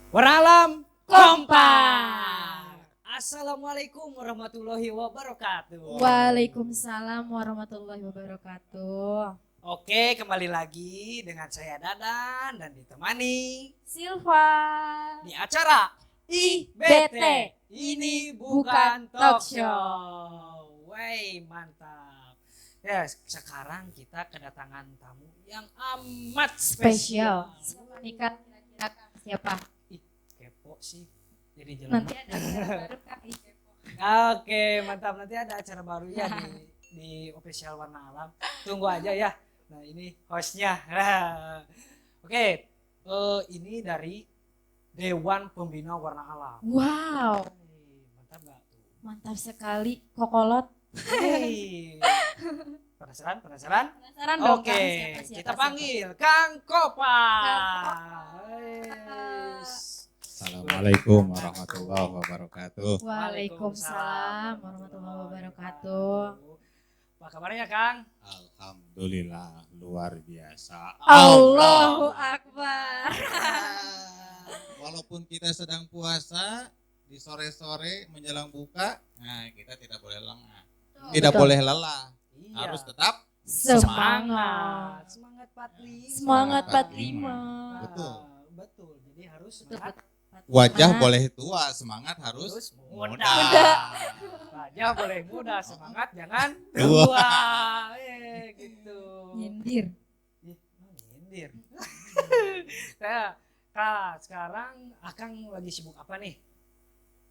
Waralam kompak. Assalamualaikum warahmatullahi wabarakatuh. Waalaikumsalam warahmatullahi wabarakatuh. Oke, kembali lagi dengan saya Dadan dan ditemani Silva. di acara IBT. Ini bukan talk show. Wey, mantap. Ya, sekarang kita kedatangan tamu yang amat spesial. Nikah kira-kira siapa? Ih, kepo sih. Jadi jelas. Nanti ada acara baru Kak. Oke, mantap. Nanti ada acara baru ya di official Warna Alam. Tunggu aja ya. Nah, ini hostnya. Oke, ini dari Dewan Pembina Warna Alam. Wow, Hey, mantap nggak tuh? mantap sekali Kokolot. Hey. Penasaran? Penasaran dong Oke, Kak, siapa? kita panggil Kang Kopa. Assalamualaikum warahmatullahi wabarakatuh. Waalaikumsalam warahmatullahi wabarakatuh. Apa kabarnya Kang? Alhamdulillah luar biasa. Allahu Akbar. Walaupun kita sedang puasa di sore-sore menjelang buka, nah kita tidak boleh lengah, tidak Betul. boleh lelah, Iya. harus tetap Semangat. Semangat 45. Semangat 45. Betul. Betul. Jadi harus Betul, semangat wajah Semangat. boleh tua, semangat harus terus muda. muda. Wajah boleh muda, semangat jangan tua. Gitu. Nyindir. Ih, nyindir. Nah, Kak, sekarang Akang lagi sibuk apa nih?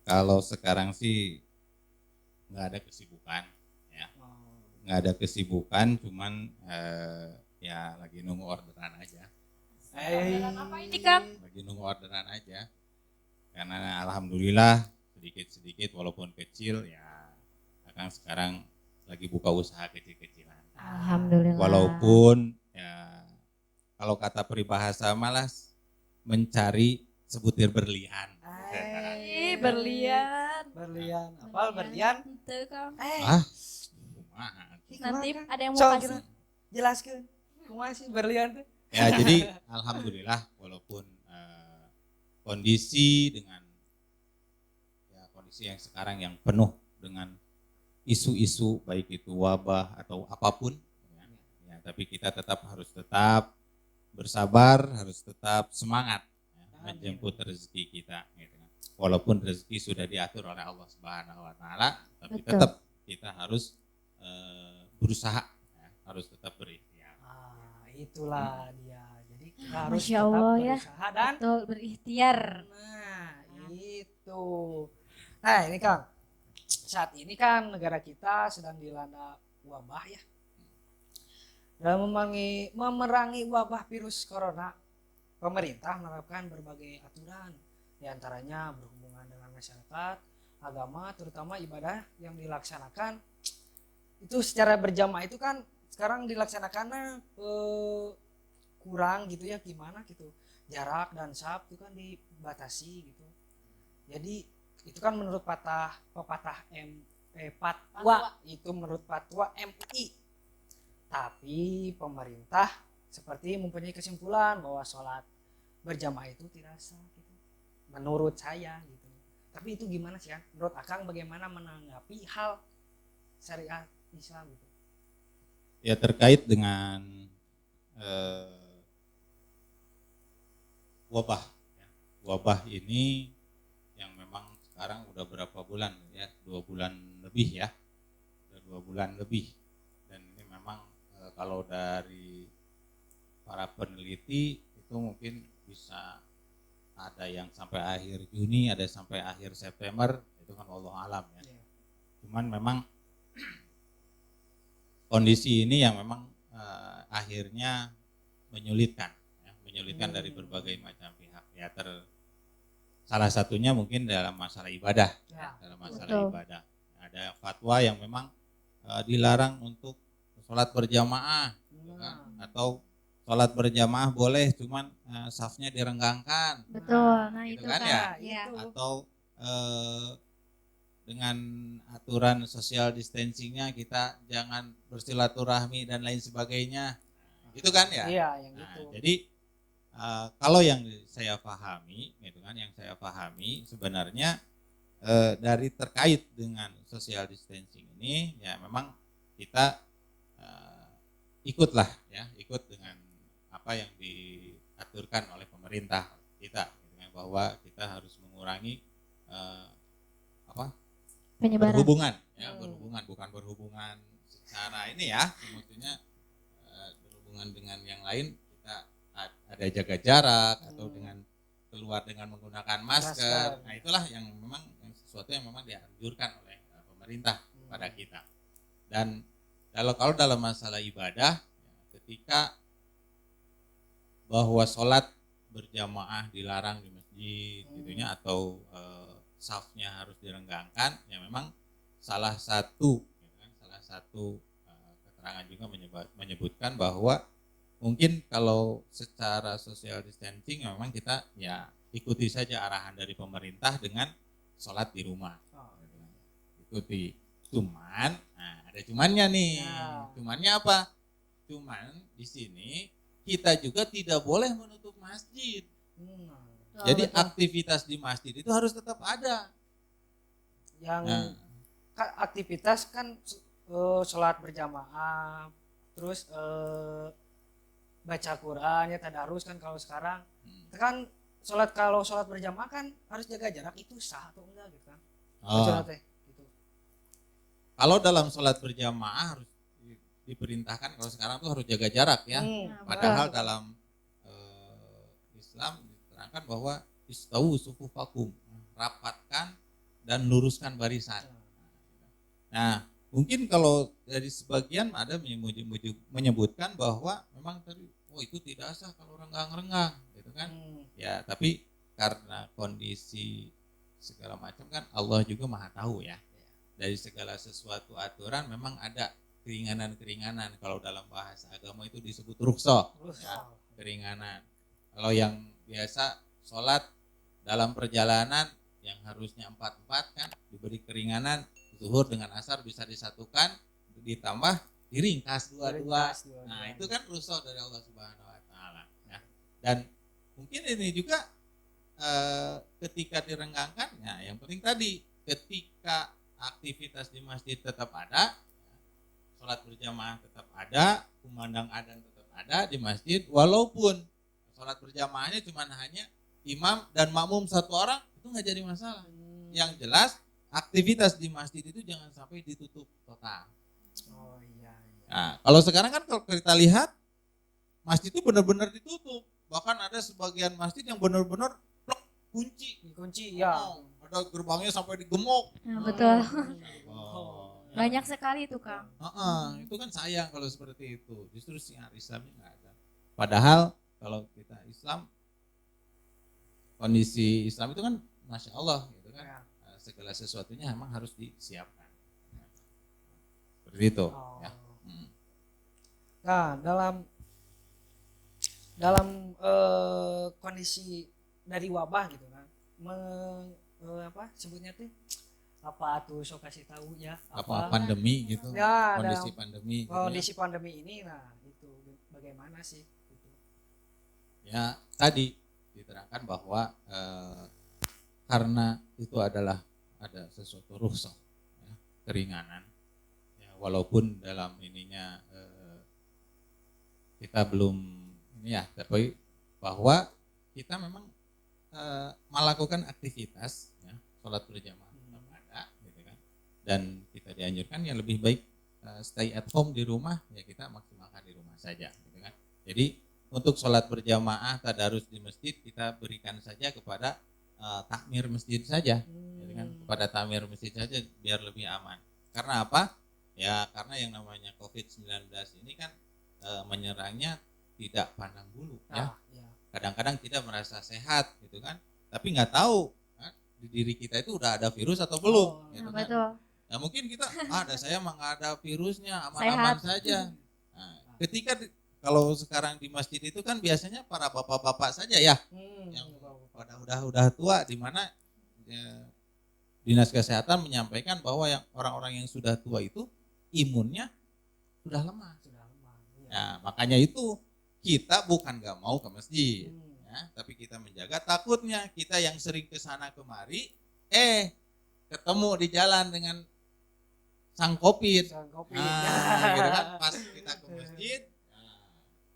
Kalau sekarang sih nggak ada kesibukan, ya nggak ada kesibukan, cuman ya lagi nunggu orderan aja. Orderan apa ini, Kang? Lagi nunggu orderan aja, karena alhamdulillah sedikit-sedikit walaupun kecil ya akan sekarang lagi buka usaha kecil-kecilan, Alhamdulillah. walaupun ya kalau kata peribahasa malas mencari sebutir berlian. Berlian. Berlian. Apa berlian? Itu Kang. Kumaha. Nanti ada yang mau Sok, kasih. jelaskan. Kumaha sih berlian teh? Ya jadi alhamdulillah walaupun kondisi dengan kondisi yang sekarang yang penuh dengan isu-isu baik itu wabah atau apapun, ya, tapi kita harus tetap bersabar, harus tetap semangat menjemput rezeki kita, gitu kan. Walaupun rezeki sudah diatur oleh Allah Subhanahu Wa Taala, tapi Betul. tetap kita harus berusaha, ya, harus tetap berikhtiar. Itulah dia. Jadi kita harus Masya tetap Allah ya. berusaha dan Betul, berikhtiar. nah, itu. Nah, ini Kang. Saat ini kan negara kita sedang dilanda wabah ya. Dalam memerangi wabah virus corona, pemerintah menerapkan berbagai aturan, diantaranya berhubungan dengan masyarakat, agama, terutama ibadah yang dilaksanakan itu secara berjamaah itu kan sekarang dilaksanakannya kurang gitu ya, gimana gitu, jarak dan saf itu kan dibatasi gitu. Jadi itu kan menurut fatwa itu menurut fatwa MUI. Tapi pemerintah seperti mempunyai kesimpulan bahwa sholat berjamaah itu tidak sah gitu. Menurut saya gitu. Tapi itu gimana sih ya? Menurut Akang bagaimana menanggapi hal syariat Islam gitu? Ya terkait dengan wabah, ya. Wabah ini yang memang sekarang udah berapa bulan ya, 2 bulan lebih ya, udah 2 bulan lebih, dan ini memang kalau dari para peneliti itu mungkin bisa ada yang sampai akhir Juni, ada sampai akhir September, itu kan wallahu alam ya. Cuman memang kondisi ini yang memang akhirnya menyulitkan dari berbagai macam pihak ya, salah satunya mungkin dalam masalah ibadah ya, dalam masalah Betul. ibadah ada fatwa yang memang dilarang untuk sholat berjamaah gitu kan, atau sholat berjamaah boleh cuman safnya direnggangkan. Betul. Nah, gitu itu kan kan. ya. Ya. Atau dengan aturan social distancingnya kita jangan bersilaturahmi dan lain sebagainya, gitu kan ya. Iya, yang Nah, gitu. jadi kalau yang saya pahami, gitu kan, yang saya pahami sebenarnya dari terkait dengan social distancing ini, ya memang kita ikutlah ya, ikut dengan apa yang diaturkan oleh pemerintah kita, gitu kan, bahwa kita harus mengurangi Penyebaran. berhubungan, ya berhubungan, bukan berhubungan secara ini ya, maksudnya berhubungan dengan yang lain kita ada jaga jarak atau dengan keluar dengan menggunakan masker. Nah itulah yang memang sesuatu yang memang dianjurkan oleh pemerintah kepada kita. Dan kalau dalam masalah ibadah, ketika bahwa sholat berjamaah dilarang di masjid, gitunya, atau safnya harus direnggangkan, ya memang salah satu keterangan juga menyebutkan bahwa mungkin kalau secara social distancing memang kita ya ikuti saja arahan dari pemerintah dengan sholat di rumah. Ikuti. Cuman, ada cumannya nih. Cumannya apa? Cuman di sini kita juga tidak boleh menutup masjid. Jadi aktivitas di masjid itu harus tetap ada. Yang aktivitas kan sholat berjamaah, terus baca Quran ya, tadarus kan kalau sekarang. Kan kalau sholat berjamaah kan harus jaga jarak, itu sah atau enggak gitu kan? Gitu. Kalau dalam sholat berjamaah harus diperintahkan, kalau sekarang tuh harus jaga jarak ya. Padahal dalam Islam diterangkan bahwa istawu sufufakum, rapatkan dan luruskan barisan. Nah, mungkin kalau dari sebagian ada menyebutkan bahwa memang tadi itu tidak sah kalau renggang-renggang gitu kan. Ya, tapi karena kondisi segala macam kan Allah juga Maha tahu ya. Dari segala sesuatu aturan memang ada keringanan-keringanan. Kalau dalam bahasa agama itu disebut rukhsah, ya, keringanan. Kalau yang biasa sholat dalam perjalanan yang harusnya 4 kan diberi keringanan, zuhur dengan asar bisa disatukan, ditambah diringkas dua-dua. Nah itu kan rukhsah dari Allah Subhanahu Wa Taala. Ya. Dan mungkin ini juga ketika direnggangkan, ya yang penting tadi ketika aktivitas di masjid tetap ada, sholat berjamaah tetap ada, kumandang adzan tetap ada di masjid, walaupun sholat berjamaahnya cuma hanya imam dan makmum satu orang, itu nggak jadi masalah. Yang jelas aktivitas di masjid itu jangan sampai ditutup total. Nah, kalau sekarang kan kalau kita lihat masjid itu benar-benar ditutup, bahkan ada sebagian masjid yang benar-benar kunci ya. Ada gerbangnya sampai digemuk. Nah, betul. Banyak sekali itu Kang. Itu kan sayang kalau seperti itu. Justru siar Islamnya nggak ada. Padahal kalau kita Islam, kondisi Islam itu kan Masya Allah gitu kan. Segala sesuatunya memang harus disiapkan. Seperti itu. Ya. Nah dalam kondisi dari wabah gitu kan, sebutnya tuh apa tuh, sok kasih tahu ya, apa pandemi gitu ya, kondisi pandemi gitu kondisi pandemi ini. Nah itu bagaimana sih gitu. Ya tadi diterangkan bahwa karena itu adalah ada sesuatu rukhsah ya, keringanan ya, walaupun dalam ininya kita belum ini ya, tapi bahwa kita memang melakukan aktivitas ya, sholat berjamaah tetap ada gitu kan, dan kita dianjurkan yang lebih baik stay at home di rumah, ya kita maksimalkan di rumah saja gitu kan. Jadi untuk sholat berjamaah tadarus di masjid kita berikan saja kepada takmir masjid saja gitu kan, kepada takmir masjid saja biar lebih aman. Karena apa? Ya karena yang namanya COVID-19 ini kan menyerangnya tidak pandang bulu ya. Kadang-kadang kita merasa sehat gitu kan, tapi nggak tahu kan, di diri kita itu udah ada virus atau belum gitu kan. Betul. Nah mungkin kita ada saya mah nggak ada virusnya, aman-aman saja. Nah, ketika kalau sekarang di masjid itu kan biasanya para bapak-bapak saja ya, yang udah tua, di mana dinas kesehatan menyampaikan bahwa yang orang-orang yang sudah tua itu imunnya sudah lemah. Nah makanya itu kita bukan nggak mau ke masjid, ya, tapi kita menjaga. Takutnya kita yang sering ke sana kemari, ketemu di jalan dengan sang Covid. Sang kopi. Gitu kan, pas kita ke masjid,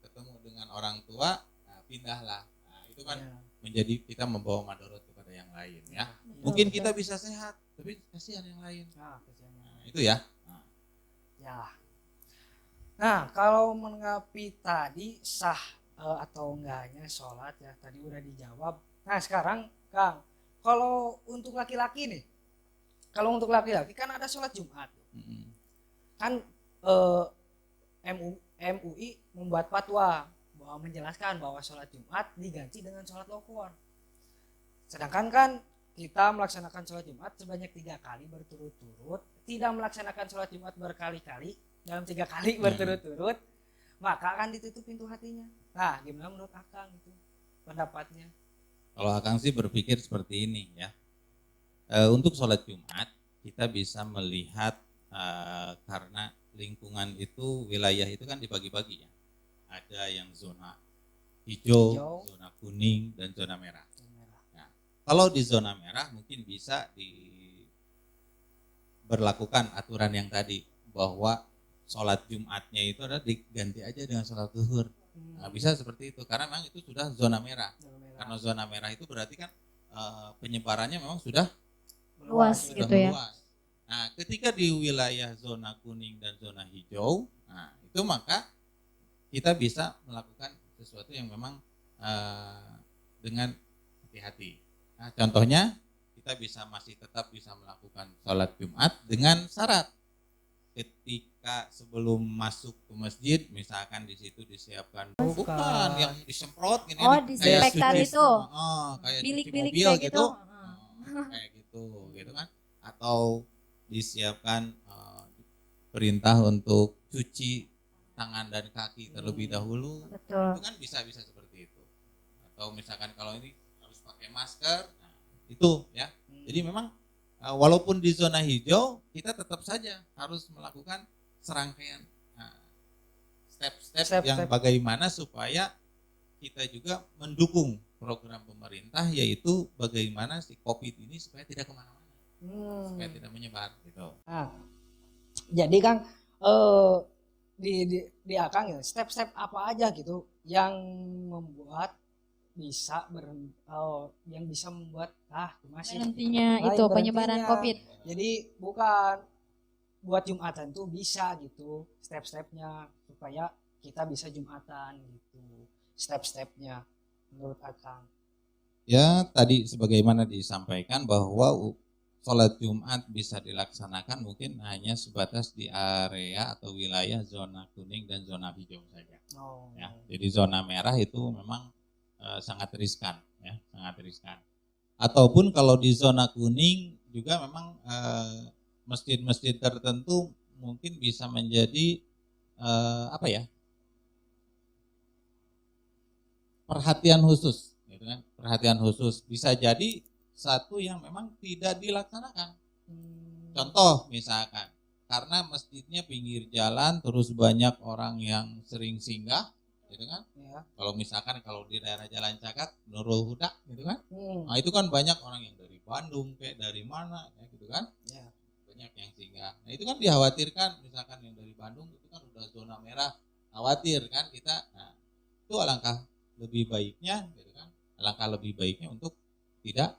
ketemu dengan orang tua, pindahlah. Nah, itu kan Ya. menjadi kita membawa madorot kepada yang lain ya. Betul, Mungkin betul. kita bisa sehat, tapi kasihan yang lain. Nah, kesiannya. Nah, itu ya. Ya. Nah, kalau menanggapi tadi sah atau enggaknya sholat ya tadi udah dijawab. Nah, sekarang Kang, kalau untuk laki-laki nih, kalau untuk laki-laki kan ada sholat Jumat. Mm-mm. Kan MUI membuat fatwa bahwa menjelaskan bahwa sholat Jumat diganti dengan sholat lohor. Sedangkan kan kita melaksanakan sholat Jumat sebanyak 3 kali berturut-turut, tidak melaksanakan sholat Jumat berkali-kali dalam 3 kali berturut-turut, maka akan ditutup pintu hatinya. Nah, gimana menurut Akang itu pendapatnya? Kalau Akang sih berpikir seperti ini ya. Untuk sholat Jumat kita bisa melihat karena lingkungan itu, wilayah itu kan dibagi-bagi ya. Ada yang zona hijau, zona kuning, dan zona merah. Nah, kalau di zona merah mungkin bisa diberlakukan aturan yang tadi bahwa sholat Jumatnya itu adalah diganti aja dengan sholat zuhur. Nah, bisa seperti itu karena memang itu sudah zona merah. Karena zona merah itu berarti kan penyebarannya memang sudah Luas gitu ya. luas. Nah, ketika di wilayah zona kuning dan zona hijau, nah itu maka kita bisa melakukan sesuatu yang memang dengan hati-hati. Nah, contohnya kita masih tetap bisa melakukan sholat Jumat dengan syarat ketika sebelum masuk ke masjid, misalkan di situ disiapkan bukan yang disemprot gini, Oh, kayak disinfektan cuci- itu. kayak cuci Bilik-bilik mobil kayak gitu. kayak gitu kan, atau disiapkan perintah untuk cuci tangan dan kaki terlebih dahulu. Betul. Itu kan bisa seperti itu. Atau misalkan kalau ini harus pakai masker, nah, itu ya. Jadi memang walaupun di zona hijau kita tetap saja harus melakukan serangkaian step-step yang bagaimana supaya kita juga mendukung program pemerintah, yaitu bagaimana si COVID ini supaya tidak kemana-mana, supaya tidak menyebar gitu. Nah, jadi Kang di Akang ya step-step apa aja gitu yang membuat bisa yang bisa membuat masih Berhentinya itu penyebaran COVID. Jadi bukan buat Jumatan tuh bisa gitu step-stepnya supaya kita bisa Jumatan gitu step-stepnya menurut Akang. Ya, tadi sebagaimana disampaikan bahwa sholat Jumat bisa dilaksanakan mungkin hanya sebatas di area atau wilayah zona kuning dan zona hijau saja. Ya, jadi zona merah itu memang sangat riskan, ya, sangat riskan. Ataupun kalau di zona kuning juga memang masjid-masjid tertentu mungkin bisa menjadi perhatian khusus, gitu kan? Perhatian khusus bisa jadi satu yang memang tidak dilaksanakan. Contoh misalkan karena masjidnya pinggir jalan terus banyak orang yang sering singgah, gitu kan? Ya. Kalau misalkan kalau di daerah Jalan Cakak, Nurul Huda, gitu kan? Nah itu kan banyak orang yang dari Bandung, kayak dari mana, ya, gitu kan? Ya. Banyak yang singgah. Nah itu kan dikhawatirkan, misalkan yang dari Bandung itu kan udah zona merah, khawatir kan kita. Nah itu alangkah lebih baiknya, gitu kan? Alangkah lebih baiknya untuk tidak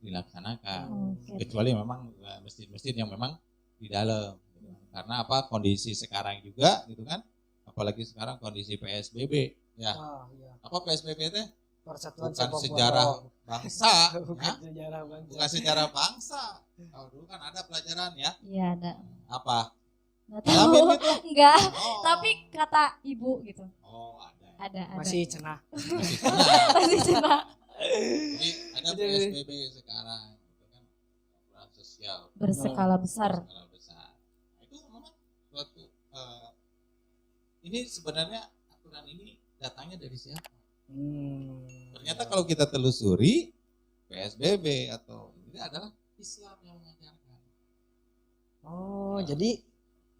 dilaksanakan, kecuali memang masjid-masjid yang memang di dalam, gitu. Karena apa, kondisi sekarang juga, gitu kan, apalagi sekarang kondisi PSBB, ya. Apa PSBB itu? Persatuan bukan Sepak sejarah Bola. bangsa, Bukan ya? sejarah bangsa. Bukan sejarah bangsa. Kalau dulu kan ada pelajaran ya. Iya ada. Apa? Nggak tahu. Gitu? Enggak. Oh. Tapi kata ibu gitu. Oh ada. Ada. Masih cenah. Masih cenah. Masih cenah. Jadi ada PSBB sekarang, gitu kan, aturan sosial Berskala besar. Berskala besar. Nah, itu memang suatu ini sebenarnya aturan ini datangnya dari siapa? Ternyata kalau kita telusuri PSBB atau ini adalah Islam yang mengajarkan. Jadi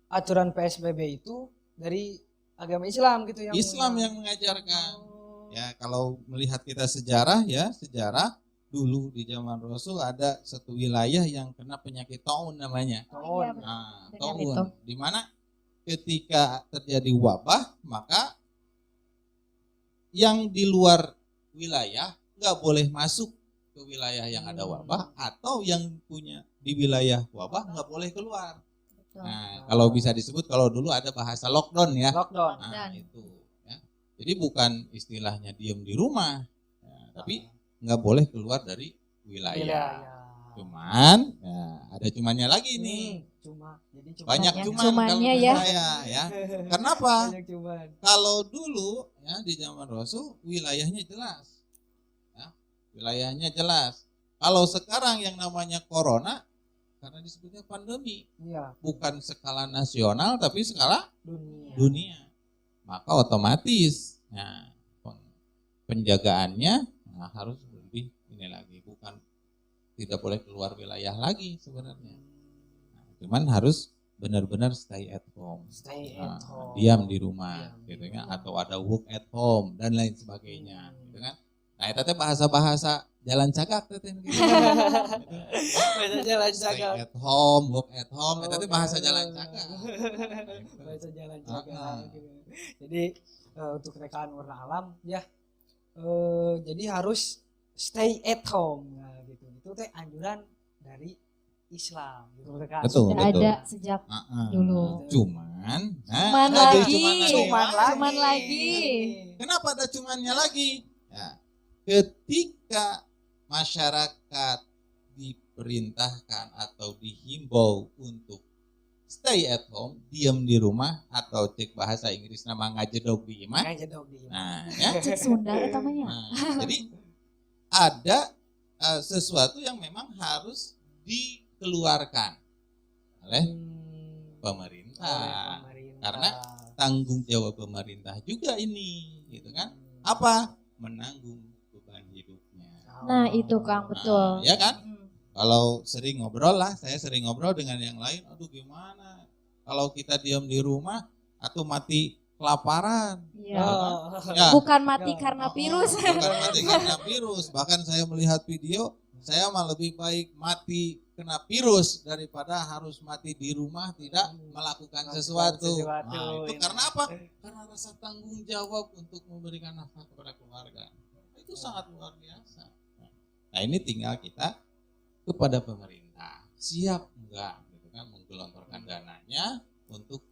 aturan PSBB itu dari agama Islam gitu yang Islam yang mengajarkan. Ya, kalau melihat kita sejarah ya, sejarah dulu di zaman Rasul ada satu wilayah yang kena penyakit taun namanya. Oh iya, Nah, dengar taun itu. di mana ketika terjadi wabah, maka yang di luar wilayah nggak boleh masuk ke wilayah yang ada wabah, atau yang punya di wilayah wabah nggak boleh keluar. Betul. Nah, kalau bisa disebut, kalau dulu ada bahasa lockdown ya. Lockdown. Nah, itu ya. Jadi bukan istilahnya diem di rumah, ya, tapi nggak boleh keluar dari wilayah. Cuman ya, ada cumannya lagi nih. Jadi Banyak Banyak cuman kalau cumannya menurut ya. saya ya. Kenapa? Banyak cuman. Kalau dulu ya di zaman Rasul wilayahnya jelas. Ya, wilayahnya jelas. Kalau sekarang yang namanya corona, karena disebutnya pandemi, Iya, bukan skala nasional tapi skala dunia. dunia. Maka otomatis nah, penjagaannya harus lebih ini lagi, bukan tidak boleh keluar wilayah lagi sebenarnya. Nah, cuman harus benar-benar stay at home. Stay Nah, at home. diam di rumah Diam gitu di kan, rumah. atau ada work at home dan lain sebagainya gitu kan. Nah, itu teh bahasa-bahasa jalan cagak teh gitu. Bahasa jalan Stay cagak. at home, work at home, itu teh Work bahasa at jalan home. cagak. Bahasa jalan cagak. Ah. Gitu. Jadi untuk rekan warna alam ya, jadi harus stay at home. Nah, gitu. Itu teh anjuran dari Islam gitu rekan. Betul, Sudah betul. ada sejak dulu. Cuman, Cuman ada lagi. cuman lagi. Kenapa ada cumannya lagi? Ya, ketika masyarakat diperintahkan atau dihimbau untuk stay at home, diam di rumah, atau cek bahasa Inggris nama ngajedog di imah. Ngajedog di imah. Nah, ya. Cek Sunda namanya. Nah, jadi ada sesuatu yang memang harus dikeluarkan oleh pemerintah. Karena tanggung jawab pemerintah juga ini, gitu kan? Apa? Menanggung beban hidupnya. Nah, itu Kang, betul. Nah, ya kan? Kalau sering ngobrol lah, saya sering ngobrol dengan yang lain, aduh gimana kalau kita diam di rumah atau mati kelaparan. Iya. Ya. Bukan mati karena virus. Bukan mati karena virus. Bahkan saya melihat video, saya malah lebih baik mati kena virus daripada harus mati di rumah tidak melakukan sesuatu. Nah, itu karena apa? Karena rasa tanggung jawab untuk memberikan nafkah kepada keluarga. Itu sangat luar biasa. Nah, ini tinggal kita kepada pemerintah, siap enggak gitu kan menggelontorkan dananya untuk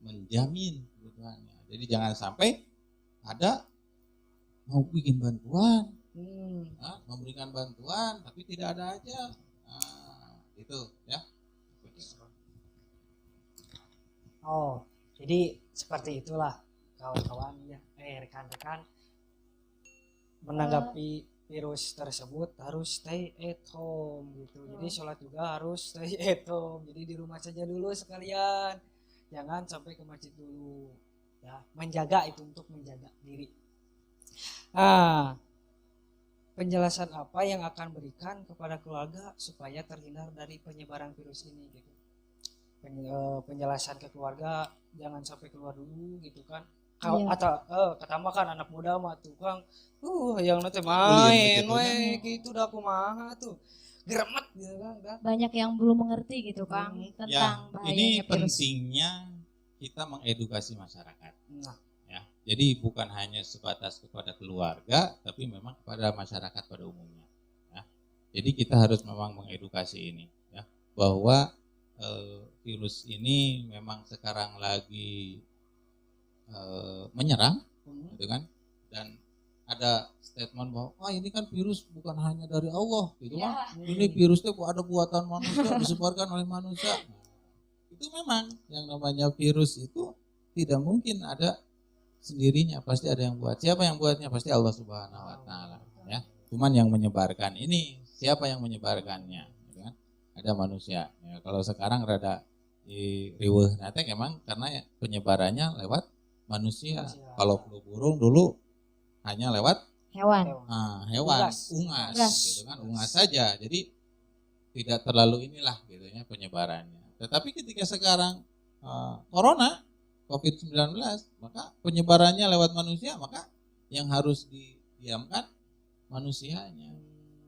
menjamin kebutuhannya. Jadi jangan sampai ada mau bikin bantuan, memberikan bantuan tapi tidak ada aja. Nah, itu ya. Oh, jadi seperti itulah kawan-kawan ya, rekan-rekan menanggapi virus tersebut harus stay at home gitu. Jadi sholat juga harus stay at home. Jadi di rumah saja dulu sekalian. Jangan sampai ke masjid dulu. Ya, menjaga itu untuk menjaga diri. Nah, penjelasan apa yang akan berikan kepada keluarga supaya terhindar dari penyebaran virus ini gitu. Penjelasan ke keluarga jangan sampai keluar dulu gitu kan. Atau ketambah kan anak muda mah tukang yang nanti main we gitu dah kumaha tuh geremet gitu kan. Banyak yang belum mengerti gitu Kang tentang Ya, bahayanya ini virus. pentingnya kita mengedukasi masyarakat. Nah, Ya, jadi bukan hanya sebatas kepada keluarga, tapi memang kepada masyarakat pada umumnya. Ya, jadi kita harus memang mengedukasi ini, ya, bahwa virus ini memang sekarang lagi menyerang, gitu kan? Dan ada statement bahwa ini kan virus bukan hanya dari Allah, gitu kan? Ini virusnya ada buatan manusia, disebarkan oleh manusia. Itu memang yang namanya virus itu tidak mungkin ada sendirinya, pasti ada yang buat. Siapa yang buatnya? Pasti Allah Subhanahu Wa Taala. Ya, cuman yang menyebarkan ini siapa yang menyebarkannya? Gitu kan? Ada manusia. Ya, kalau sekarang rada di riweuh nate emang karena penyebarannya lewat manusia. Kalau flu burung dulu hanya lewat Hewan. hewan, ungas gitu kan, ungas saja. Jadi tidak terlalu inilah gitu ya penyebarannya. Tetapi ketika sekarang corona COVID-19, maka penyebarannya lewat manusia, maka yang harus didiamkan manusianya.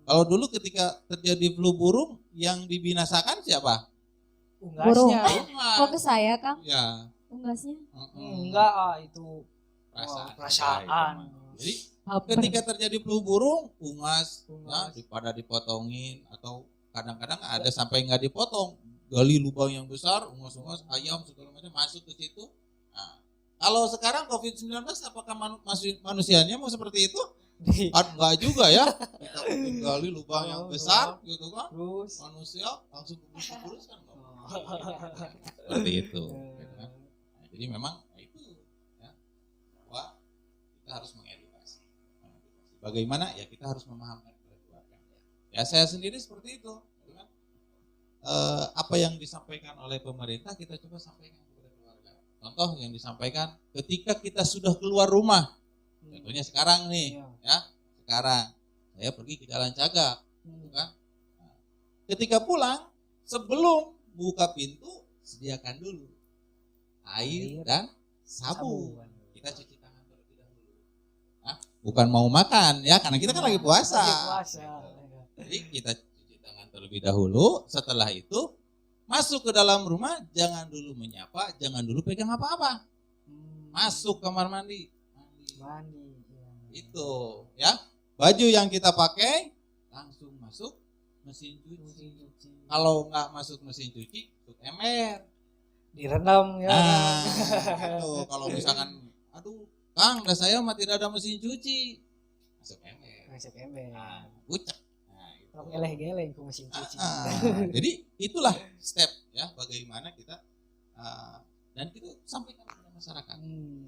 Kalau dulu ketika terjadi flu burung yang dibinasakan siapa? Unggasnya. Kok ke saya, Kang? Ya. Unggasnya? Enggak, itu perasaan. Jadi Apa? ketika terjadi flu burung, ungas, Ungas. ya, pada dipotongin atau kadang-kadang ada sampai nggak dipotong, gali lubang yang besar, ungas-ungas, ayam segala macam masuk ke situ. Nah, kalau sekarang COVID-19 apakah manusianya mau seperti itu? Enggak juga ya. Kita gali lubang yang besar gitu kan. Terus Manusia langsung kurus kan. Seperti itu. Gitu kan. Nah, jadi memang itu ya, bahwa kita harus mengedukasi. Bagaimana ya kita harus memahamkan keluarga. Ya saya sendiri seperti itu. Gitu kan. Apa yang disampaikan oleh pemerintah kita coba sampaikan kepada keluarga. Contoh yang disampaikan ketika kita sudah keluar rumah. Contohnya sekarang nih, ya sekarang saya pergi ke Jalan Cagak, gitu kan. Nah, ketika pulang sebelum buka pintu sediakan dulu air dan sabun. Kita cuci tangan terlebih dahulu. Nah, bukan mau makan ya, karena kita kan lagi puasa. Jadi kita cuci tangan terlebih dahulu. Setelah itu masuk ke dalam rumah, jangan dulu menyapa, jangan dulu pegang apa-apa. Masuk kamar mandi. Itu ya, baju yang kita pakai langsung masuk mesin cuci. Kalau nggak masuk mesin cuci, masuk ember, direndam ya. Nah, itu kalau misalkan, aduh, Kang, udah saya mah tidak ada mesin cuci, masuk ember. Nah, ucap. Nah, itu. Geleng-geleng ke mesin cuci. Jadi itulah step ya, bagaimana kita dan kita sampaikan kepada masyarakat.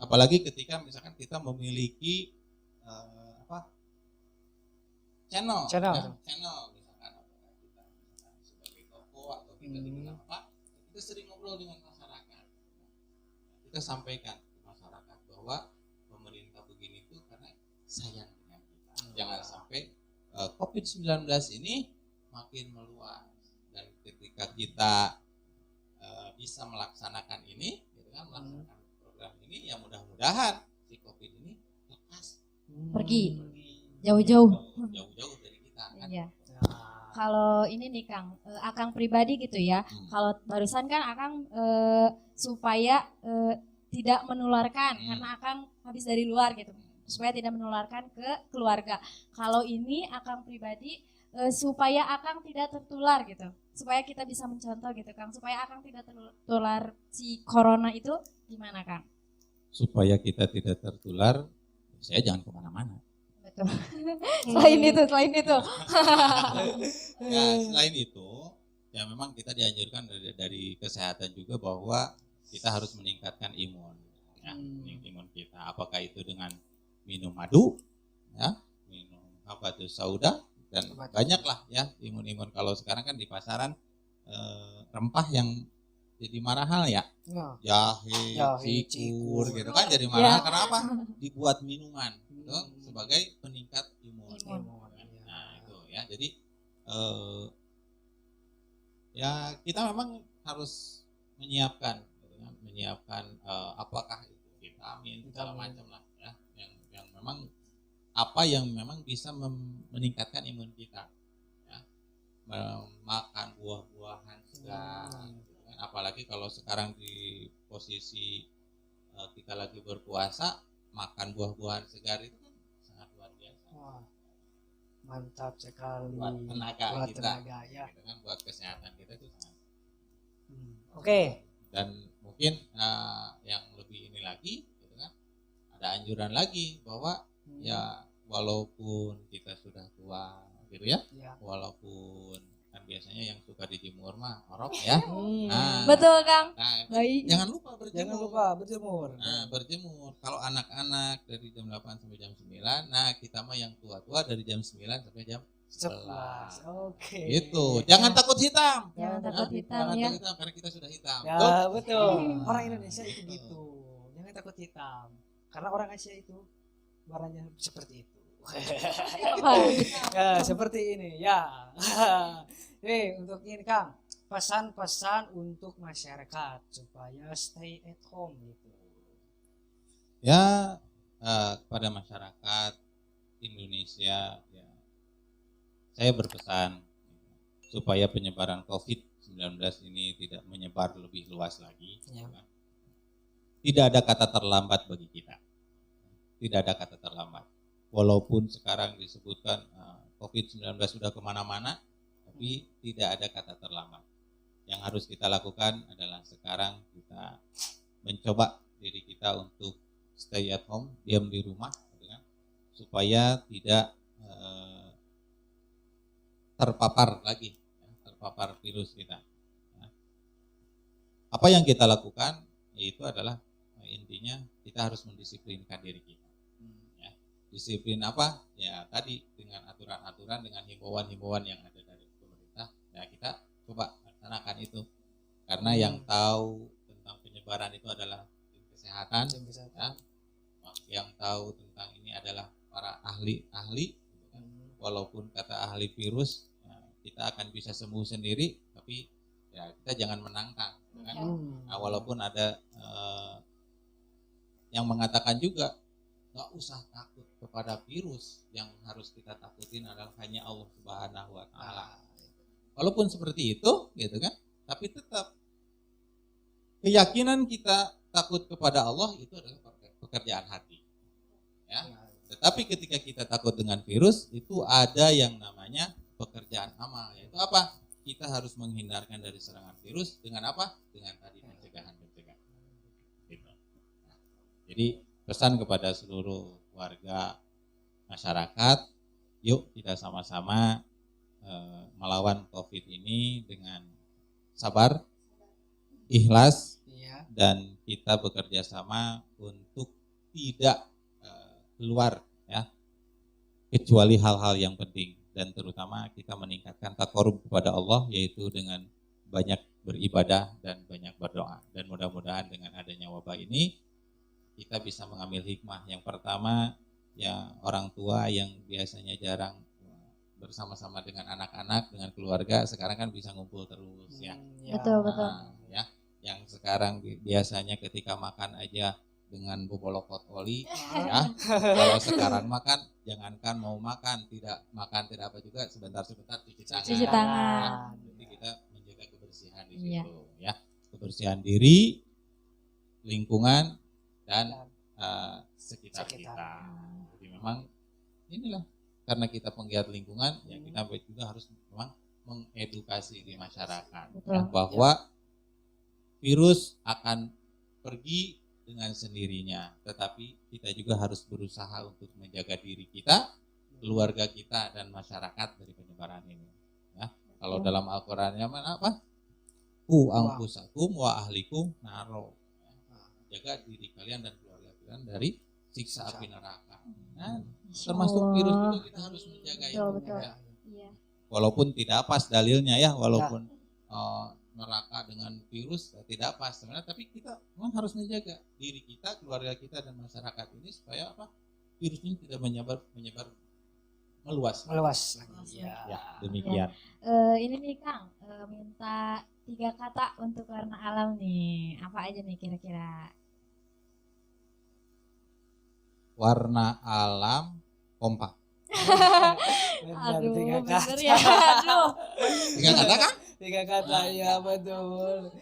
Apalagi ketika misalkan kita memiliki channel misalkan apakah kita sebagai toko atau kita dengan apa, kita sering ngobrol dengan masyarakat. Kita sampaikan ke masyarakat bahwa pemerintah begini itu karena sayang dengan kita. Jangan sampai COVID-19 ini makin meluas, dan ketika kita bisa melaksanakan ini, gitu kan, melaksanakan program ini, ya mudah-mudahan si COVID ini lepas Pergi. Jauh-jauh dari kita kan. Iya. Kalau ini nih Kang, Akang pribadi gitu ya. Kalau barusan kan Akang supaya tidak menularkan karena Akang habis dari luar gitu. Supaya tidak menularkan ke keluarga. Kalau ini Akang pribadi supaya Akang tidak tertular gitu. Supaya kita bisa mencontoh gitu Kang. Supaya Akang tidak tertular si corona itu gimana Kang? Supaya kita tidak tertular, saya jangan kemana-mana. Betul. Selain itu. Ya, selain itu, ya memang kita dianjurkan dari kesehatan juga bahwa kita harus meningkatkan imun, ya, imun kita. Apakah itu dengan minum madu, ya, minum habatus sauda, dan banyaklah ya imun-imun. Kalau sekarang kan di pasaran rempah yang jadi mahal ya, jahe, cikur, gitu kan jadi mahal. Karena apa? Dibuat minuman. Sebagai peningkat imun. Nah itu ya, jadi ya kita memang harus menyiapkan apakah itu vitamin segala macam lah ya, yang memang apa yang memang bisa meningkatkan imun kita ya. Makan buah-buahan segar, apalagi kalau sekarang di posisi kita lagi berpuasa, makan buah-buahan segar itu kan sangat luar biasa. Wah, mantap sekali. Buat tenaga kita, ya. gitu kan, buat kesehatan kita itu sangat. Oke. Dan mungkin yang lebih ini lagi, gitu kan, ada anjuran lagi bahwa ya walaupun kita sudah tua, gitu ya, walaupun kan biasanya yang suka dijemur mah orok ya. Nah, betul Kang. Nah, baik. Jangan lupa berjemur. berjemur. Nah, berjemur. Kalau anak-anak dari jam 8 sampai jam 9, nah kita mah yang tua-tua dari jam 9 sampai jam 11. Oke. Itu. Jangan takut hitam. Jangan takut hitam Jangan ya. takut hitam karena kita sudah hitam. Ya, betul. Orang Indonesia itu gitu. Jangan takut hitam. Karena orang Asia itu warnanya seperti itu. Ya, seperti ini ya. Untuk ini Kang, pesan-pesan untuk masyarakat supaya stay at home gitu. Ya, kepada masyarakat Indonesia, ya, saya berpesan supaya penyebaran COVID-19 ini tidak menyebar lebih luas lagi. Ya. Tidak ada kata terlambat bagi kita. Tidak ada kata terlambat. Walaupun sekarang disebutkan COVID-19 sudah kemana-mana, tapi tidak ada kata terlambat. Yang harus kita lakukan adalah sekarang kita mencoba diri kita untuk stay at home, diam di rumah, supaya tidak terpapar lagi, terpapar virus kita. Apa yang kita lakukan yaitu adalah intinya kita harus mendisiplinkan diri kita. Ya. Disiplin apa? Ya tadi dengan aturan-aturan, dengan himbauan-himbauan yang ada dari pemerintah. Ya kita coba laksanakan itu. Karena yang tahu tentang penyebaran itu adalah tim kesehatan. Ya. Yang tahu tentang ini adalah para ahli-ahli. Walaupun kata ahli virus, ya, kita akan bisa sembuh sendiri, tapi ya kita jangan menangkang. Kan? Nah, walaupun ada yang mengatakan juga nggak usah takut kepada virus, yang harus kita takutin adalah hanya Allah Subhanahu Wa Taala. Walaupun seperti itu, gitu kan? Tapi tetap keyakinan kita takut kepada Allah itu adalah pekerjaan hati. Ya. Tetapi ketika kita takut dengan virus, itu ada yang namanya pekerjaan amal. Yaitu apa? Kita harus menghindarkan dari serangan virus dengan apa? Dengan tadi pencegahan. Gitu. Nah, jadi pesan kepada seluruh warga masyarakat, yuk kita sama-sama melawan COVID ini dengan sabar, ikhlas, dan kita bekerja sama untuk tidak keluar ya, kecuali hal-hal yang penting, dan terutama kita meningkatkan taqarrub kepada Allah, yaitu dengan banyak beribadah dan banyak berdoa. Dan mudah-mudahan dengan adanya wabah ini kita bisa mengambil hikmah. Yang pertama, ya orang tua yang biasanya jarang bersama-sama dengan anak-anak, dengan keluarga, sekarang kan bisa ngumpul terus ya. Betul. Ya, yang sekarang biasanya ketika makan aja dengan bebolokot oli, ya. Kalau sekarang makan, jangankan mau makan, tidak apa juga, sebentar cuci tangan. Jadi kita menjaga kebersihan di situ, ya. Kebersihan diri, lingkungan, dan sekitar kita. Jadi memang inilah, karena kita penggiat lingkungan, ya kita juga harus memang mengedukasi di masyarakat, ya, bahwa virus akan pergi dengan sendirinya, tetapi kita juga harus berusaha untuk menjaga diri kita, keluarga kita, dan masyarakat dari penyebaran ini. Ya, kalau dalam Al-Qur'annya mana apa? Anfusakum wa ahlikum naro. Jaga diri kalian dan keluarga kalian dari siksa api neraka. Nah, termasuk virus itu kita harus menjaga itu. Ya. Walaupun tidak pas dalilnya ya, walaupun neraka dengan virus tidak pas sebenarnya, tapi kita memang harus menjaga diri kita, keluarga kita, dan masyarakat ini supaya apa? Virus ini tidak menyebar meluas lagi. Ya, demikian. Ini nih Kang, minta 3 kata untuk warna alam nih. Apa aja nih kira-kira? Warna alam kompak. Aduh, tiga bener kata. ya. Aduh. 3 kata kan? 3 kata ya, betul.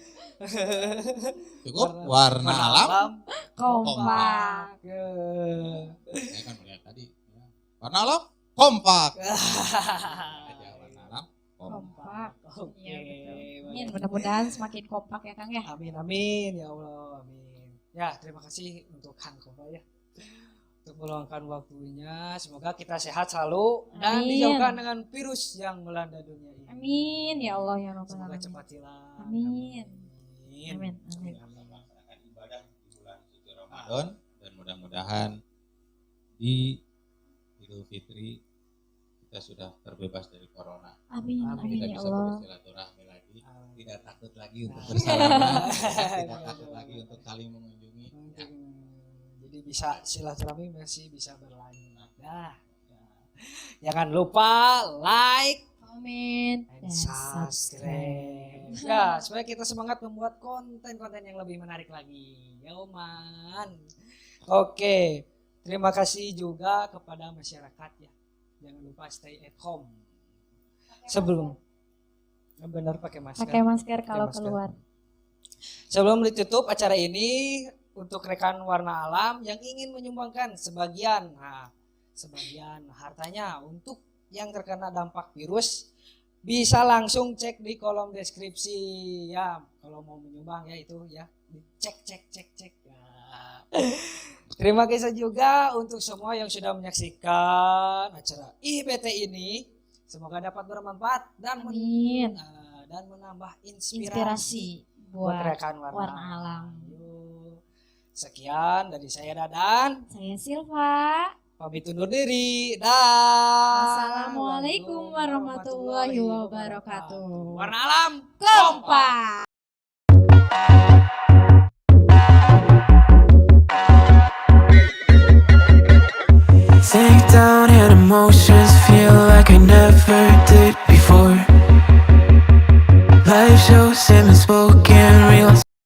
Cukup. Warna alam Kompak. Saya kan melihat tadi. Ya. Warna alam kompak. Aja warna alam kompak. Oke. Iya, betul. Amin, mudah-mudahan semakin kompak ya Kang ya. Amin ya Allah, amin. Ya, terima kasih untuk Kang Kompak ya, untuk meluangkan waktunya. Semoga kita sehat selalu dan Amin. dijauhkan dengan virus yang melanda dunia ini. Amin ya Allah ya Rabbal Semoga alamin. cepat hilang. Amin. Amin. Amin. Melaksanakan ibadah di bulan suci Ramadan, dan mudah-mudahan di Idul Fitri kita sudah terbebas dari corona. Amin. Amin. Amin Kita ya bisa Allah. bersilaturahmi lagi, tidak takut lagi untuk bersalaman, tidak takut lagi untuk saling mengunjungi. Ya. Jadi bisa silaturahmi masih bisa berlanjut. Nah, jangan lupa like, Amin. dan subscribe. Ya, supaya kita semangat membuat konten-konten yang lebih menarik lagi. Ya, Oman. Oke. Terima kasih juga kepada masyarakat ya. Jangan lupa stay at home. Sebelum benar pakai masker. Pakai masker kalau masker. keluar. Sebelum ditutup acara ini, untuk rekan Warna Alam yang ingin menyumbangkan sebagian hartanya untuk yang terkena dampak virus, bisa langsung cek di kolom deskripsi ya. Kalau mau menyumbang ya itu ya, cek. Ya. Terima kasih juga untuk semua yang sudah menyaksikan acara IBT ini. Semoga dapat bermanfaat dan Amin. dan menambah inspirasi Inspirasi buat rekan Warna Alam. Yuk. Sekian dari saya Dadan. Saya Silva. Pamit undur diri. Dah. Assalamualaikum warahmatullahi wabarakatuh. Warna Alam Kompak. Sink down and emotions feel like I never did before. Life shows him as